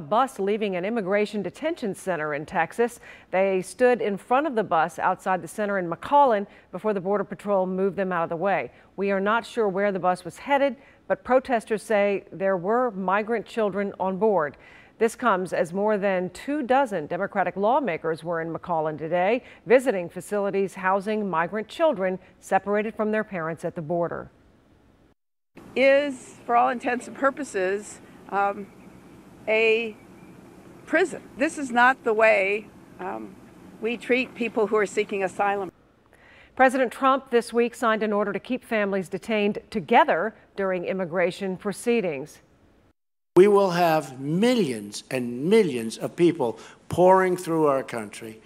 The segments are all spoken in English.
A bus leaving an immigration detention center in Texas. They stood in front of the bus outside the center in McAllen before the Border Patrol moved them out of the way. We are not sure where the bus was headed, but protesters say there were migrant children on board. This comes as more than 24 Democratic lawmakers were in McAllen today, visiting facilities housing migrant children separated from their parents at the border. Is, for all intents and purposes, a prison. This is not the way we treat people who are seeking asylum. President Trump this week signed an order to keep families detained together during immigration proceedings. We will have millions and millions of people pouring through our country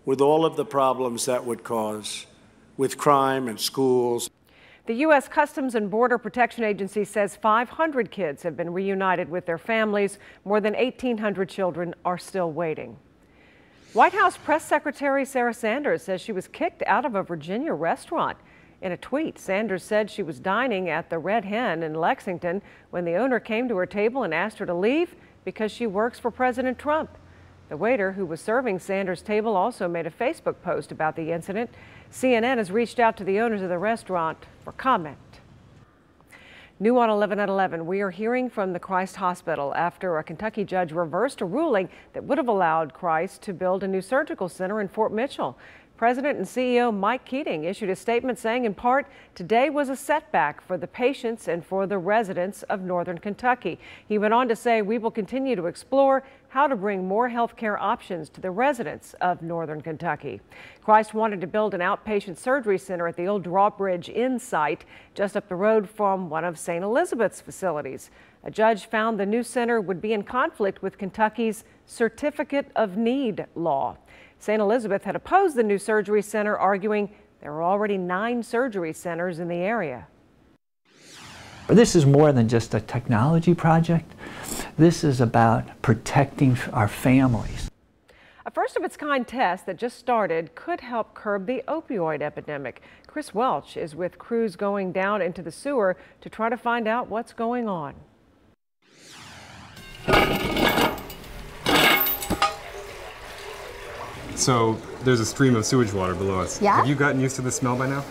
with all of the problems that would cause, with crime and schools. The U.S. Customs and Border Protection Agency says 500 kids have been reunited with their families. More than 1,800 children are still waiting. White House Press Secretary Sarah Sanders says she was kicked out of a Virginia restaurant. In a tweet, Sanders said she was dining at the Red Hen in Lexington when the owner came to her table and asked her to leave because she works for President Trump. The waiter who was serving Sanders' table also made a Facebook post about the incident. CNN has reached out to the owners of the restaurant for comment. New on 11 at 11, we are hearing from the Christ Hospital after a Kentucky judge reversed a ruling that would have allowed Christ to build a new surgical center in Fort Mitchell. President and CEO Mike Keating issued a statement saying, in part, today was a setback for the patients and for the residents of Northern Kentucky. He went on to say, we will continue to explore how to bring more health care options to the residents of Northern Kentucky. Christ wanted to build an outpatient surgery center at the old Drawbridge Inn site just up the road from one of St. Elizabeth's facilities. A judge found the new center would be in conflict with Kentucky's Certificate of Need law. St. Elizabeth had opposed the new surgery center, arguing there are already 9 surgery centers in the area. This is more than just a technology project. This is about protecting our families. A first-of-its-kind test that just started could help curb the opioid epidemic. Chris Welch is with crews going down into the sewer to try to find out what's going on. So there's a stream of sewage water below us. Yeah? Have you gotten used to the smell by now?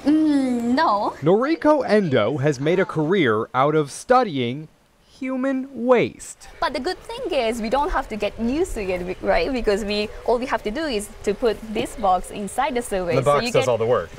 No. Noriko Endo has made a career out of studying human waste. But the good thing is we don't have to get used to it, right? Because all we have to do is to put this box inside the sewage. The box does all the work.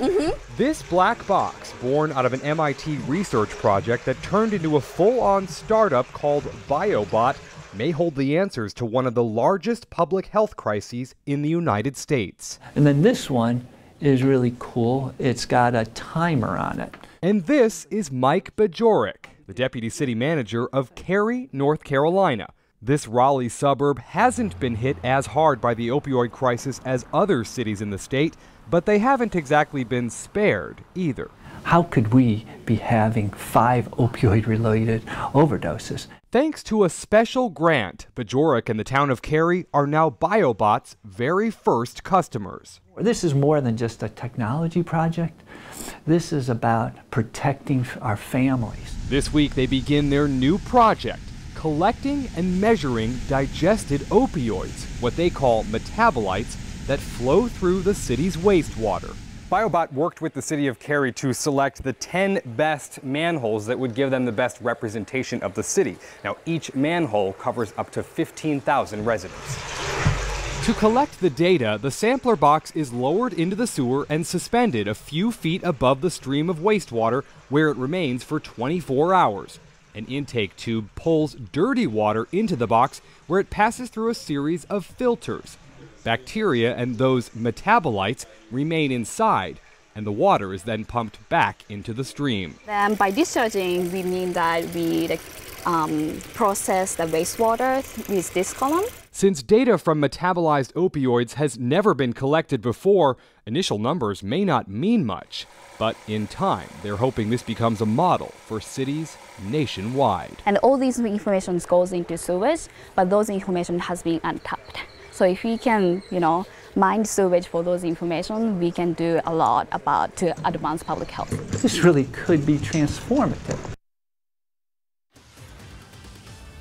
This black box, born out of an MIT research project that turned into a full-on startup called BioBot, may hold the answers to one of the largest public health crises in the United States. And then this one is really cool. It's got a timer on it. And this is Mike Bajorek, the deputy city manager of Cary, North Carolina. This Raleigh suburb hasn't been hit as hard by the opioid crisis as other cities in the state, but they haven't exactly been spared either. How could we be having 5 opioid-related overdoses? Thanks to a special grant, Bajorek and the town of Cary are now BioBot's very first customers. This is more than just a technology project. This is about protecting our families. This week they begin their new project, collecting and measuring digested opioids, what they call metabolites, that flow through the city's wastewater. BioBot worked with the city of Cary to select the 10 best manholes that would give them the best representation of the city. Now, each manhole covers up to 15,000 residents. To collect the data, the sampler box is lowered into the sewer and suspended a few feet above the stream of wastewater, where it remains for 24 hours. An intake tube pulls dirty water into the box, where it passes through a series of filters. Bacteria and those metabolites remain inside, and the water is then pumped back into the stream. Then by discharging, we mean that we process the wastewater with this column. Since data from metabolized opioids has never been collected before, initial numbers may not mean much. But in time, they're hoping this becomes a model for cities nationwide. And all these information goes into sewage, but those information has been untapped. So if we can, mine sewage for those information, we can do a lot to advance public health. This really could be transformative.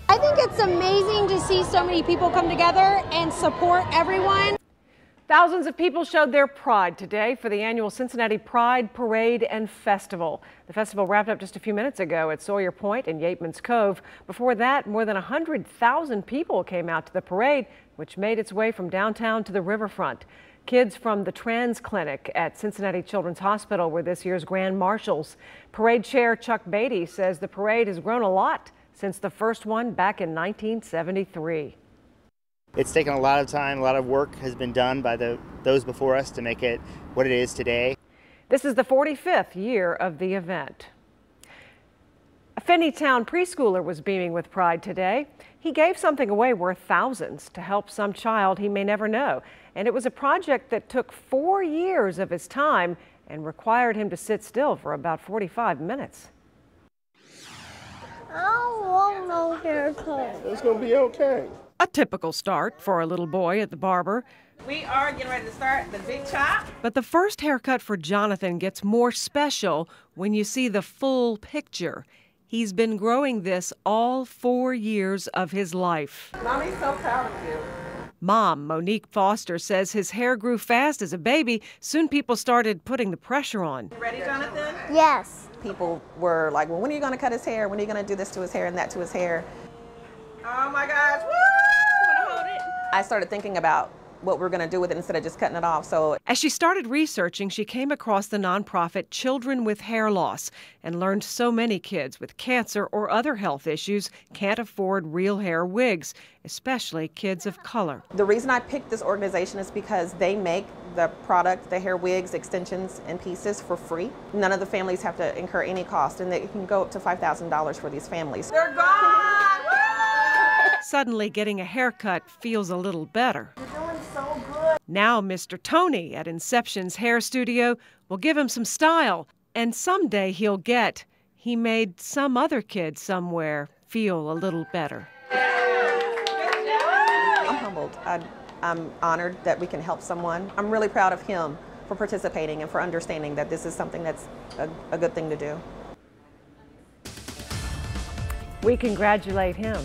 I think it's amazing to see so many people come together and support everyone. Thousands of people showed their pride today for the annual Cincinnati Pride Parade and Festival. The festival wrapped up just a few minutes ago at Sawyer Point and Yateman's Cove. Before that, more than 100,000 people came out to the parade, which made its way from downtown to the riverfront. Kids from the Trans Clinic at Cincinnati Children's Hospital were this year's grand marshals. Parade Chair Chuck Beatty says the parade has grown a lot since the first one back in 1973. It's taken a lot of time, a lot of work has been done by those before us to make it what it is today. This is the 45th year of the event. A Finneytown preschooler was beaming with pride today. He gave something away worth thousands to help some child he may never know. And it was a project that took 4 years of his time and required him to sit still for about 45 minutes. I want no haircut. It's going to be okay. A typical start for a little boy at the barber. We are getting ready to start the big chop. But the first haircut for Jonathan gets more special when you see the full picture. He's been growing this all 4 years of his life. Mommy's so proud of you. Mom, Monique Foster, says his hair grew fast as a baby. Soon people started putting the pressure on. You ready, Jonathan? Yes. People were like, well, when are you going to cut his hair? When are you going to do this to his hair and that to his hair? Oh my gosh, woo! I started thinking about what we're going to do with it instead of just cutting it off. So as she started researching, she came across the nonprofit Children with Hair Loss and learned so many kids with cancer or other health issues can't afford real hair wigs, especially kids of color. The reason I picked this organization is because they make the product, the hair wigs, extensions, and pieces for free. None of the families have to incur any cost, and they can go up to $5,000 for these families. They're gone! Suddenly getting a haircut feels a little better. You're doing so good. Now Mr. Tony at Inception's hair studio will give him some style, and someday he'll get, he made some other kid somewhere feel a little better. I'm humbled. I'm honored that we can help someone. I'm really proud of him for participating and for understanding that this is something that's a good thing to do. We congratulate him.